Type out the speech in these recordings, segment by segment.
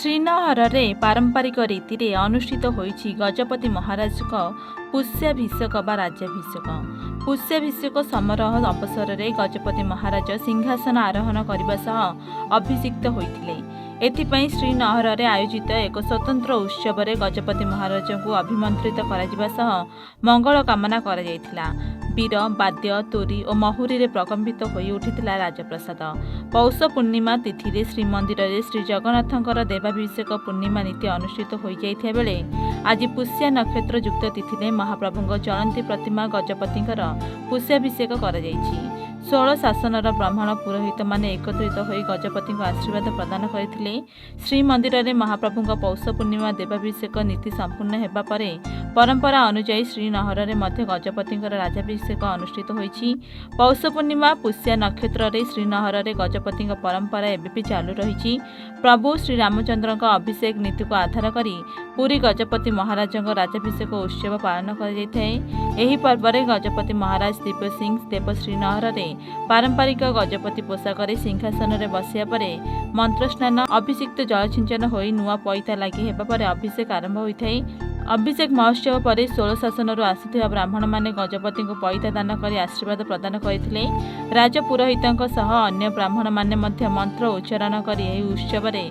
ଶ୍ରୀନଗରରେ ପାରମ୍ପରିକ ରୀତିରେ ଅନୁଷ୍ଠିତ ହୋଇଛି ଗଜପତି ମହାରାଜଙ୍କ ପୁଷ୍ୟାଭିଷେକ ବା ରାଜ୍ୟାଭିଷେକ। ପୁଷ୍ୟାଭିଷେକ ସମାରୋହ ଅବସରରେ ଗଜପତି ମହାରାଜ ସିଂହାସନ ଆରୋହଣ କରିବା ସହ ଅଭିଷିକ୍ତ ହୋଇଥିଲେ। ଏଥିପାଇଁ ଶ୍ରୀନଗରରେ ଆୟୋଜିତ ଏକ ସ୍ୱତନ୍ତ୍ର ଉତ୍ସବରେ ଗଜପତି ମହାରାଜଙ୍କୁ ଅଭିମନ୍ତ୍ରିତ କରାଯିବା ସହ ମଙ୍ଗଳ କାମନା କରାଯାଇଥିଲା। ବୀର ବାଦ୍ୟ ତୋରି ଓ ମହୁରୀରେ ପ୍ରକମ୍ପିତ ହୋଇ ଉଠିଥିଲା ରାଜପ୍ରସାଦ। ପୌଷ ପୂର୍ଣ୍ଣିମା ତିଥିରେ ଶ୍ରୀମନ୍ଦିରରେ ଶ୍ରୀଜଗନ୍ନାଥଙ୍କର ଦେବାଭିଷେକ ପୂର୍ଣ୍ଣିମା ନୀତି ଅନୁଷ୍ଠିତ ହୋଇଯାଇଥିବା ବେଳେ ଆଜି ପୁଷ୍ୟା ନକ୍ଷତ୍ର ଯୁକ୍ତ ତିଥିରେ ମହାପ୍ରଭୁଙ୍କ ଚଳନ୍ତି ପ୍ରତିମା ଗଜପତିଙ୍କର ପୁଷ୍ୟାଭିଷେକ କରାଯାଇଛି। 16 ଶାସନର ବ୍ରାହ୍ମଣ ପୁରୋହିତମାନେ ଏକତ୍ରିତ ହୋଇ ଗଜପତିଙ୍କୁ ଆଶୀର୍ବାଦ ପ୍ରଦାନ କରିଥିଲେ। ଶ୍ରୀମନ୍ଦିରରେ ମହାପ୍ରଭୁଙ୍କ ପୌଷ ପୂର୍ଣ୍ଣିମା ଦେବାଭିଷେକ ନୀତି ସମ୍ପୂର୍ଣ୍ଣ ହେବା ପରେ ପରମ୍ପରା ଅନୁଯାୟୀ ଶ୍ରୀନଗରରେ ମଧ୍ୟ ଗଜପତିଙ୍କର ରାଜାଭିଷେକ ଅନୁଷ୍ଠିତ ହୋଇଛି। ପୌଷ ପୂର୍ଣ୍ଣିମା ପୁଷ୍ୟା ନକ୍ଷତ୍ରରେ ଶ୍ରୀନଗରରେ ଗଜପତିଙ୍କ ପରମ୍ପରା ଏବେ ବି ଚାଲୁ ରହିଛି। ପ୍ରଭୁ ଶ୍ରୀରାମଚନ୍ଦ୍ରଙ୍କ ଅଭିଷେକ ନୀତିକୁ ଆଧାର କରି ପୁରୀ ଗଜପତି ମହାରାଜଙ୍କ ରାଜାଭିଷେକ ଉତ୍ସବ ପାଳନ କରାଯାଇଥାଏ। ଏହି ପର୍ବରେ ଗଜପତି ମହାରାଜ ଦିବ୍ୟ ସିଂହ ଦେବ ଶ୍ରୀନଗରରେ ପାରମ୍ପରିକ ଗଜପତି ପୋଷାକରେ ସିଂହାସନରେ ବସିବା ପରେ ମନ୍ତ୍ରସ୍ନାନ ଅଭିଷିକ୍ତ ଜଳଛିଞ୍ଚନ ହୋଇ ନୂଆ ପଇତା ଲାଗି ହେବା ପରେ ଅଭିଷେକ ଆରମ୍ଭ ହୋଇଥାଏ। ଅଭିଷେକ ମହୋତ୍ସବ ପରେ 16 ଶାସନରୁ ଆସିଥିବା ବ୍ରାହ୍ମଣମାନେ ଗଜପତିଙ୍କୁ ପଇତା ଦାନ କରି ଆଶୀର୍ବାଦ ପ୍ରଦାନ କରିଥିଲେ। ରାଜପୁରୋହିତଙ୍କ ସହ ଅନ୍ୟ ବ୍ରାହ୍ମଣମାନେ ମଧ୍ୟ ମନ୍ତ୍ର ଉଚ୍ଚାରଣ କରି ଏହି ଉତ୍ସବରେ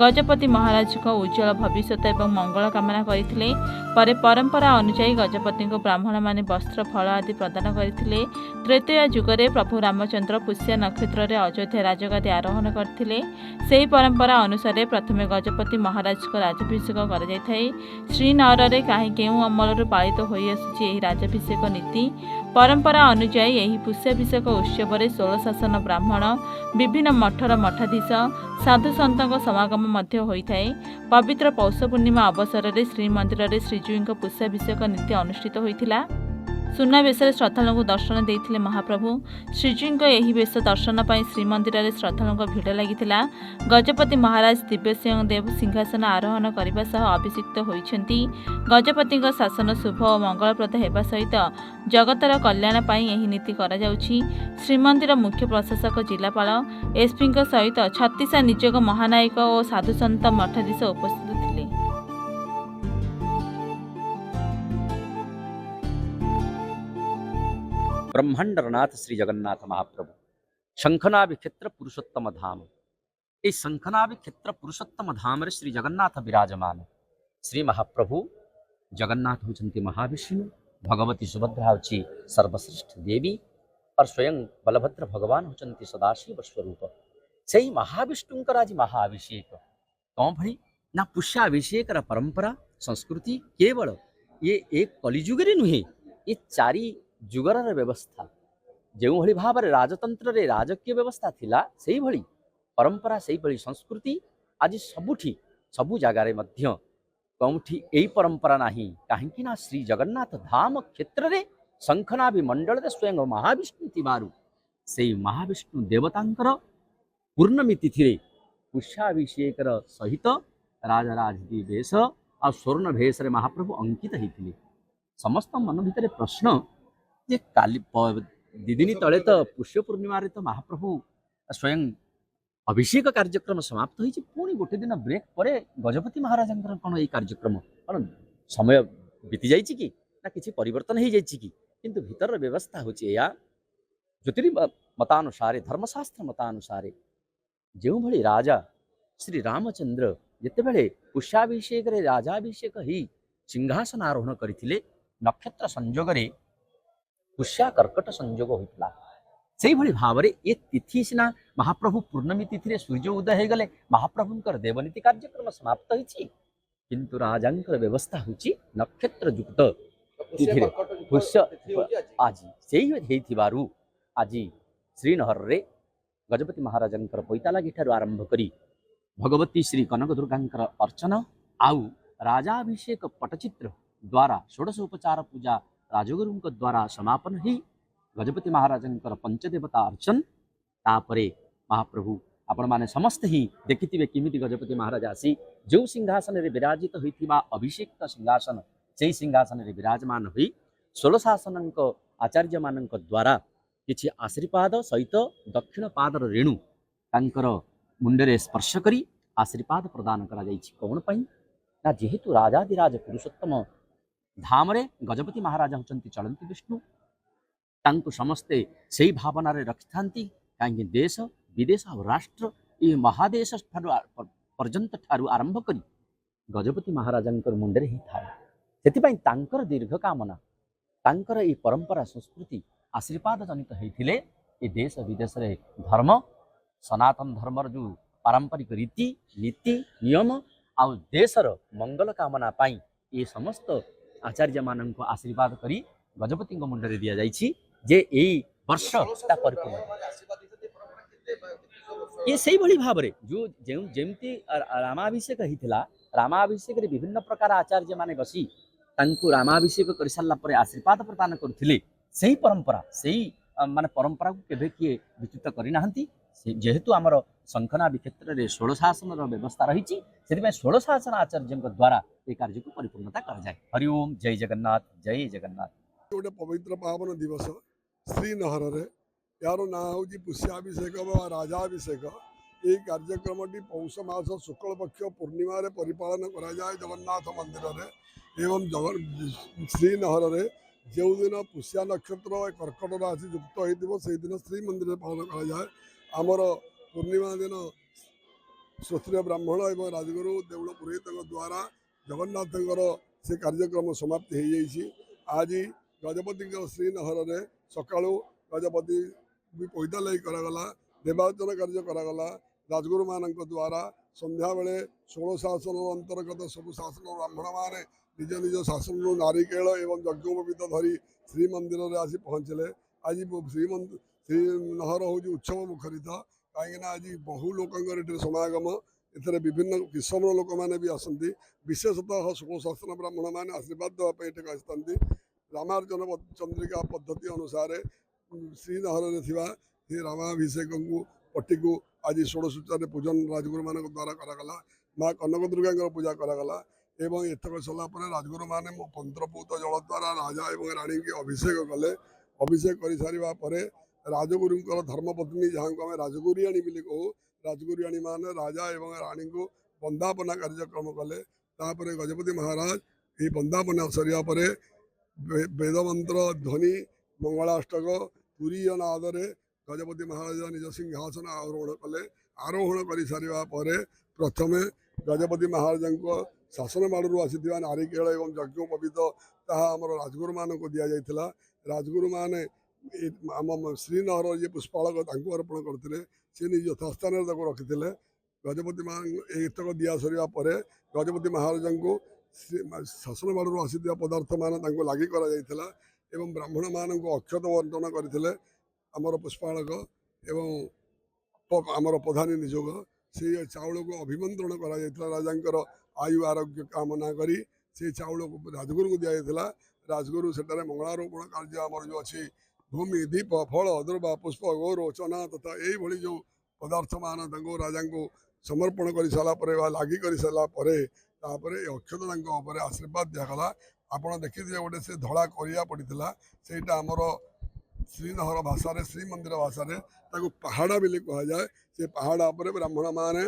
ଗଜପତି ମହାରାଜଙ୍କ ଉଜ୍ଜ୍ୱଳ ଭବିଷ୍ୟତ ଏବଂ ମଙ୍ଗଳ କାମନା କରିଥିଲେ। ପରେ ପରମ୍ପରା ଅନୁଯାୟୀ ଗଜପତିଙ୍କୁ ବ୍ରାହ୍ମଣମାନେ ବସ୍ତ୍ର ଫଳ ଆଦି ପ୍ରଦାନ କରିଥିଲେ। ତ୍ରେତୟା ଯୁଗରେ ପ୍ରଭୁ ରାମଚନ୍ଦ୍ର ପୁଷ୍ୟା ନକ୍ଷତ୍ରରେ ଅଯୋଧ୍ୟା ରାଜଗାଦି ଆରୋହଣ କରିଥିଲେ। ସେହି ପରମ୍ପରା ଅନୁସାରେ ପ୍ରଥମେ ଗଜପତି ମହାରାଜଙ୍କ ରାଜାଭିଷେକ କରାଯାଇଥାଏ। ଶ୍ରୀନଗରରେ କେଉଁ ଅମଳରୁ ପାଳିତ ହୋଇଆସୁଛି ଏହି ରାଜାଭିଷେକ ନୀତି। ପରମ୍ପରା ଅନୁଯାୟୀ ଏହି ପୁଷ୍ୟାଭିଷେକ ଉତ୍ସବରେ 16 ଶାସନ ବ୍ରାହ୍ମଣ, ବିଭିନ୍ନ ମଠର ମଠାଧୀଶ, ସାଧୁସନ୍ତଙ୍କ ସମାଗମ ମଧ୍ୟ ହୋଇଥାଏ। ପବିତ୍ର ପୌଷ ପୂର୍ଣ୍ଣିମା ଅବସରରେ ଶ୍ରୀମନ୍ଦିରରେ ଶ୍ରୀଜୀଉଙ୍କ ପୁଷ୍ୟାଭିଷେକ ନୀତି ଅନୁଷ୍ଠିତ ହୋଇଥିଲା। ସୁନାବେଶରେ ଶ୍ରଦ୍ଧାଳୁଙ୍କୁ ଦର୍ଶନ ଦେଇଥିଲେ ମହାପ୍ରଭୁ। ଶ୍ରୀଜୀଉଙ୍କ ଏହି ବେଶ ଦର୍ଶନ ପାଇଁ ଶ୍ରୀମନ୍ଦିରରେ ଶ୍ରଦ୍ଧାଳୁଙ୍କ ଭିଡ଼ ଲାଗିଥିଲା। ଗଜପତି ମହାରାଜ ଦିବ୍ୟସିଂହ ଦେବ ସିଂହାସନ ଆରୋହଣ କରିବା ସହ ଅଭିଷିକ୍ତ ହୋଇଛନ୍ତି। ଗଜପତିଙ୍କ ଶାସନ ଶୁଭ ଓ ମଙ୍ଗଳପ୍ରଦ ହେବା ସହିତ ଜଗତର କଲ୍ୟାଣ ପାଇଁ ଏହି ନୀତି କରାଯାଉଛି। ଶ୍ରୀମନ୍ଦିର ମୁଖ୍ୟ ପ୍ରଶାସକ ଜିଲ୍ଲାପାଳ ଏସ୍ପିଙ୍କ ସହିତ 36 ନିଯୋଗ ମହାନାୟକ ଓ ସାଧୁସନ୍ଥ ମଠାଧୀଶ ଉପସ୍ଥିତ ଥିଲେ। ब्रह्मांडरनाथ श्री जगन्नाथ महाप्रभु शंखनाभि क्षेत्र पुरुषोत्तम धाम। ये शंखनाभि क्षेत्र पुरुषोत्तम धाम रे श्री जगन्नाथ विराजमान। श्री महाप्रभु जगन्नाथ होचंती महाविष्णु, भगवती सुभद्रा होची सर्वश्रेष्ठ देवी और स्वयं बलभद्र भगवान होचंती सदाशिव स्वरूप। सही महाविष्णुंकर आज महाअभिषेक कौन भली ना पुष्याभिषेक परंपरा संस्कृति केवल ये एक कलिजुगे नुहे, ये चारि जुगर व्यवस्था जो भली भाव राजतंत्र रे राजकीय व्यवस्था थिला सेही भली परंपरा सेही भली संस्कृति आज सबुठी सबु जगार मध्य कौठी यही परंपरा नहीं। कहीं ना श्री जगन्नाथ धाम क्षेत्र रे शंखनाभि मंडल रे स्वयं महाविष्णु थिबारु से महाविष्णु देवतांकर पूर्णमी तिथि रे पुष्याभिषेक सहित राजराजदी वेश आ स्वर्ण भेष रे महाप्रभु अंकित होते। समस्त मन भितर प्रश्न जे काली दिदिन तले तो पुष्य पूर्णिमा तो महाप्रभु स्वयं अभिषेक कार्यक्रम समाप्त होती। पुणी गोटे दिन ब्रेक पर गजपति महाराज कौन ये कार्यक्रम कौन समय बीती जाइए कि ना किसी परिवर्तन हो जाइए कि किंतु भीतर व्यवस्था हूँ ज्योतिर् मतानुसारे धर्मशास्त्र मतानुसारे जो भली राजा श्री रामचंद्र जितेबले पुष्याभिषेक राजाभिषेक ही सिंहासन आरोहण करते नक्षत्र संजोग पुष्या कर्कट संजोग होता से भाव में ये तिथि सीना महाप्रभु पूर्णमी तिथि सूर्य उदय हो गले महाप्रभुंकर देवनीति कार्यक्रम समाप्त होती किंतु राजांकर व्यवस्था हूँ नक्षत्र युक्त तिथि पुष्य आज से आज श्रीनगर रे गजपति महाराजंकर पैतालागी ठारू आरंभ करी भगवती श्री कनक दुर्गांकर अर्चना आउ राजाभिषेक पटचित्र द्वारा षोडशोपचार पूजा राजगुरुं द्वारा समापन ही गजपति महाराजंकर पंचदेवता अर्चन तापरे महाप्रभु आपण माने समस्त ही देखिथिबे किमिति गजपति महाराज आसी जो सिंहासन रे विराजित होइथिबा अभिषेक सिंहासन से सिंहासन रे विराजमान होई 16 शासनक आचार्य मानक द्वारा किछि आशीर्वाद सहित दक्षिण पादर रेणु तांकर मुंडरे स्पर्श करी आशीर्वाद प्रदान करा जाइछि कौन पई ना जेहेतु राजाधिराज पुरुषोत्तम धाम रे गजपति महाराज होचंती चलंती विष्णु तांको समस्ते सेही भावना रे रखिथांती काहेकि देश विदेश और राष्ट्र ये महादेश पर्यंत ठारू आरंभ करी गजपति महाराजंकर मुंडरे ही थाए सेथिपाई तांकर दीर्घ कामना तांकर ये परंपरा संस्कृति आशीर्वाद जनित होइथिले ये देश विदेश रे धर्म सनातन धर्मर जो पारंपरिक रीति नीति नियम आ देशर मंगल कामना पाई ये समस्त आचार्य मानक आशीर्वाद करी गजपति मुंडरे दिया जाइछि जे एई वर्ष ता परिपूर्ण ये सही भली भाव रे जो जेमती रामाभिषेक हिथिला रामाभिषेक रे विभिन्न प्रकार आचार्य माने बसी तांको रामाभिषेक कर सारला परे आशीर्वाद प्रदान करथिले सही परंपरा सही माने परंपरा को केबे किए विच्युत करि नाहंती जेहेतु आमर शंखनाभि क्षेत्र रे 16 शासन व्यवस्था रही से 16 शासन आचार्य द्वारा ये कार्य को परिपूर्णता कर जाए। हरि ओम जय जगन्नाथ जय जगन्नाथ। गोटे पवित्र पावन दिवस श्रीनगर रे यार ना हूँ पुष्याभिषेक व राजाभिषेक यही कार्यक्रम पौष मास शुक्ल पक्ष पूर्णिमा रे परिपालन करा जाए जगन्नाथ मंदिर रे एवं श्रीनगर रे जो दिन पुष्या नक्षत्र कर्कट राशि युक्त हो दिन श्री मंदिर पालन करा जाए। आमर पूर्णिमा दिन श्रोत्रिय ब्राह्मण एवं राजगुरु देउल पुरोहित द्वारा जगन्नाथ से कार्यक्रम समाप्ति हो जाइए। आज गजपति श्रीनगर में सका गजपति भी पैदा लई करागला देवार्चन कार्य करागला राजगुरु मान द्वारा संध्या बेले 16 शासन अंतर्गत सब शासन ब्राह्मण मैंने निज निज शासन नारिकेल एवं यज्ञोपवीत धरी श्रीमंदिर में आसी पहुँचले। आज श्रीनगर हूँ उत्सव मुखरित कहीं आज बहु लोक समागम एथरे विभिन्न किस्म लोक मैंने भी आसती विशेषतः 16 शासन ब्राह्मण मैंने आशीर्वाद देवाई एठक आसती। रामार्जन चंद्रिका पद्धति अनुसार श्रीनगर में रामाभिषेक पट्टी को आज षोड़शोपचार पूजन राजगुरु मान द्वारा करागला। माँ कनक दुर्गा पूजा करागला एवं एतक सरलापर राजगुरु मैंने पंत्रपूत जल द्वारा राजा एवं राणी के अभिषेक कले। अभिषेक कर सारे राजगुरु धर्मपत्नी जहाँ को आम राजगुरियाणी बोली कहू राजगुरियाणी मान राजा एवं राणी को बंदापना कार्यक्रम कले। तापर गजपति महाराज ये बंदापना सरिया पर वेद मंत्र ध्वनि मंगलाष्टक पुरी नादरे गजपति महाराज निज सिंहासन आरोहण कले। आरोहण कर सारे प्रथमे गजपति महाराज को शासन माड़ू आसी नारिकेल एवं यज्ञोपवीत आम राजगुरु मान को दि जाता। राजगुरु मैंने आम श्रीनगर ये पुष्पाड़क अर्पण करते सी निज यथास्थान रखी गजपति मान एतक दिया सरिया पर गजपति महाराज को शासन बाड़ू आसी पदार्थ मान लगी एवं ब्राह्मण मान को अक्षत बंटन करते आमर पुष्पाड़क एवं आमर प्रधानी निजोग से चाउल को अभिमंत्रण कर राजा आयु आरोग्य कामना करी से चाउल को राजगुरु को दि जाता। राजगुरु सेठारे मंगलारोपण कार्य आमर जो अच्छी भूमि दीप फल दुर्वा पुष्प गौर चना तथा यही जो पदार्थ मान राजा को समर्पण कर सारापर लगी कर सारापर अक्षत आशीर्वाद दिगला। आपड़ देखिए गोटे से धड़ा करिया पड़ा से आमर श्रीनगर भाषा श्रीमंदिर भाषा पहाड़ा बोली कह जाए। से पहाड़ा पर ब्राह्मण मैंने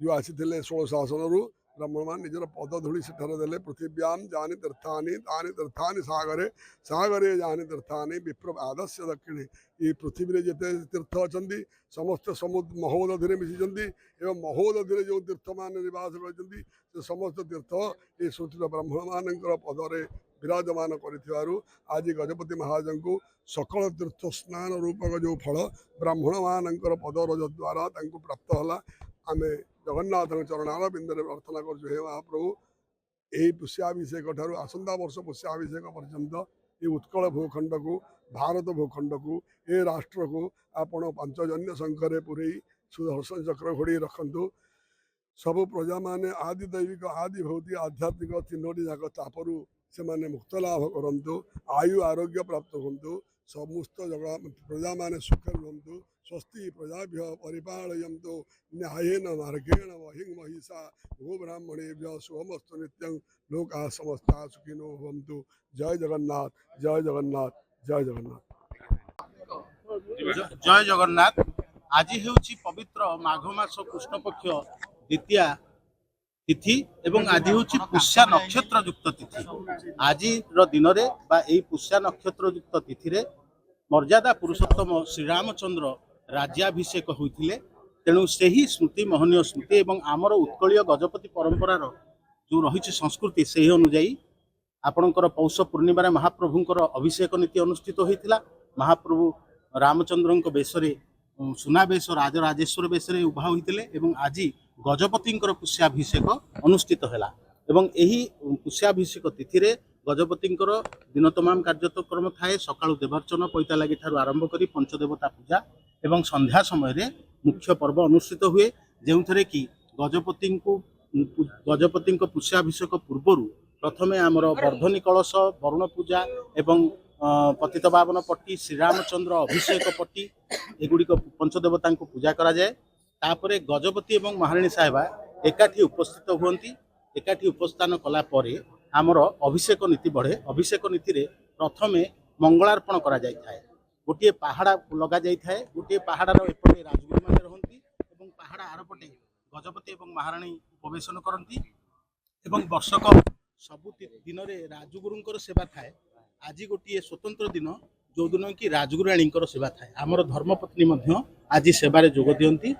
जो आसी 16 शासन ब्राह्मण मान निजर पदधूली सेठारे देले। पृथिव्यां जानी तीर्थानि तानि तीर्थानि सागरे सागरे जानी तीर्थानि विप्र आदस्य दक्षिणे ये पृथ्वी जिते तीर्थ अच्छा समस्त समुद्र महोदधि मिशिंट एवं महोदधि जो तीर्थ मान निवास कर समस्त तीर्थ ये सूत्र ब्राह्मण मान पदरे विराजमान कर आज गजपति महाराज को सकल तीर्थ स्नान रूपक जो फल ब्राह्मण मान पदरज द्वारा प्राप्त है। आम जगन्नाथ चरणार बिंदे प्रार्थना कर महाप्रभु यही पुष्याभिषेक ठार आसंता वर्ष पुष्याभिषेक पर्यंत ये उत्कल भूखंड को भारत भूखंड को ये राष्ट्र को आपण पांचजन्य शंखरे पुरे सुदर्शन चक्र घोड़ी रखु सबु प्रजा माने आदि दैविक आदि भौतिक आध्यात्मिक तीनोटी जाक चापरू से माने मुक्त लाभ करंतु आयु आरोग्य प्राप्त हूँ समस्त जगह प्रजा माने सुखे रुहतु स्वस्ति प्रजाभ्य परिपालयन्तु न्यायेन मार्गेण महिं महिषा गोब्राह्मणेभ्य शुभमस्तु नित्यं लोकाः समस्ताः सुखिनो भवन्तु। जय जगन्नाथ जय जगन्नाथ जय जगन्नाथ जय जगन्नाथ। आज हेउछि पवित्र माघ मास कृष्ण पक्ष द्वितीया तिथि एवं आज हूँ पुष्या नक्षत्र युक्त तिथि। आज दिन में यही पुष्या नक्षत्र युक्त तिथि मर्यादा पुरुषोत्तम श्रीरामचंद्र राज्याभिषेक होते तेणु से ही स्मृति महनीय स्मृति एवं आमर उत्कलीय गजपति परंपरार जो रही संस्कृति से अनुजाई आपणकर पौष पूर्णिमा महाप्रभुंकर अभिषेक नीति अनुष्ठित होता। महाप्रभु रामचंद्र बेशरे सुनाबेश राजराजेश्वर बेशरे उभा होते आज गजपति पुष्याभिषेक अनुष्ठित है। यही पुष्याभिषेक तिथि गजपति दिन तमाम कार्यक्रम थाए। सकाळु देवार्चन पैता लगी ठार आरंभ कर पंचदेवता पूजा एवं संध्या समय मुख्य पर्व अनुष्ठित हुए जो थे कि गजपति पुष्याभिषेक पूर्वर प्रथमे आमर वर्धनी कलश वरुण पूजा एवं पतितपावन पट्टी श्रीरामचंद्र अभिषेक पट्टी एगुड़िक पंचदेवता पूजा करा जाए। तापरे गजपति एवं महाराणी साहेबा एकाठी उपस्थित हुअन्ति। एकाठी उपस्थान कला परे आमर अभिषेक नीति बढ़े। अभिषेक नीति रे प्रथमे मंगलार्पण करा जाय थाए। गोटे पहाड़ा लगा जाय थाए। गोटे पहाड़ार एपटे राजगुरु माने रहंती एवं पहाड़ा आरपटे गजपति एवं महाराणी उपवेशन करती एवं वर्षक सबु दिन में राजगुरुंकर सेवा थाए। आज गोटे स्वतंत्र दिन जो दिन कि राजगुराणींकर सेवा थाए। आमर धर्मपत्नी मध्य आज सेवारे जोग दियंती।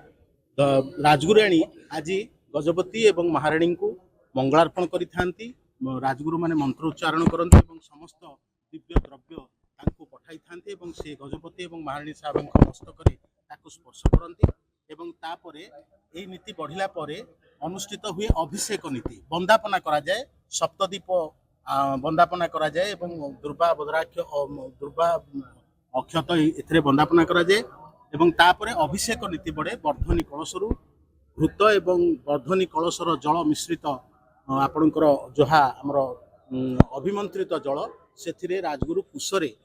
राजगुराणी आज गजपति एवं महाराणी को मंगलार्पण करिथांती। राजगुरु माने मंत्र उच्चारण करते एवं समस्त दिव्य द्रव्य तांको पठाई थांते एवं से गजपति एवं महाराणी साहब मस्तक ताको स्पर्श करती एवं तापरे एही नीति बढ़िला परे अनुष्ठित हुए अभिषेक नीति। वंदापना करा जाए। सप्तदीप वंदापना करा जाए एवं दुर्वा बद्राक्ष दुर्वा अक्षत एथिरे वंदापना करा जाए एवं तापरे अभिषेक नीति बढ़े। वर्धनी कलशरू घृत एवं वर्धनी कलशर जल मिश्रित आपणकर जहा आमर अभिमंत्रित जल से राजगुरु कुशरे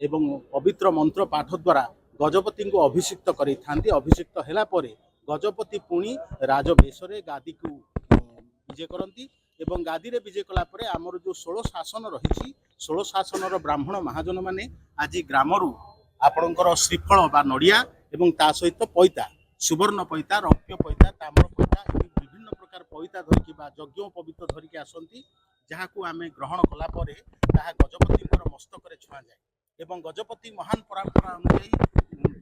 एवं पवित्र मंत्र पाठ द्वारा गजपति को अभिषिक्त करें। अभिषिक्त हैला परे गजपति पुणी राजवेशरे गादी को विजय करती एवं गादी रे विजय कला परे आमर जो 16 शासन रही 16 शासन ब्राह्मण महाजन माने आज ग्रामरू आपणकर श्रीफल बा नड़िया एवं ता सहित पैता सुवर्ण पैता रौप्य पैता ताम्र पैता विभिन्न प्रकार पैता धरिकी बा यज्ञोपवीत धरिकी आसती जहाँ को आमे ग्रहण कला परे ताहा गजपति मस्तक छुआ जाए एवं गजपति महान परंपरा अनुଯାयी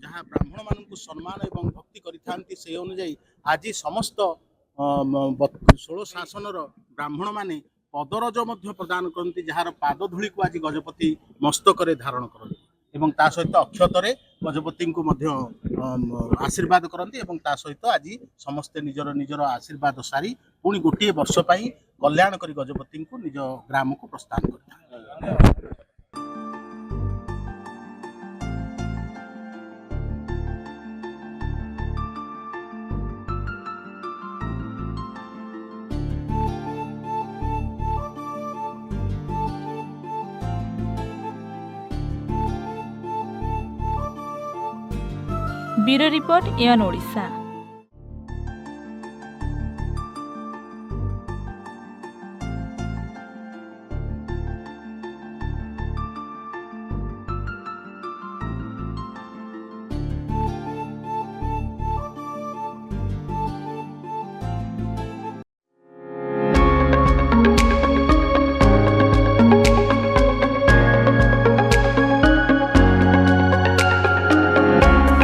जहाँ ब्राह्मण मानू सम्मान एवं भक्ति करिथांती से अनुଯାयी आज समस्त 16 शासन ब्राह्मण माने पदरज प्रदान करती जार पाद धूली को आज गजपति मस्तक धारण करती एवं ता सहित अक्षतरे गजपति को आशीर्वाद करती एवं ता सहित आज समस्ते निजर निजर आशीर्वाद सारी पुणी गोटे वर्ष पाई कल्याण करी गजपति को निज ग्राम को प्रस्थान करता। Bureau report N Odisha.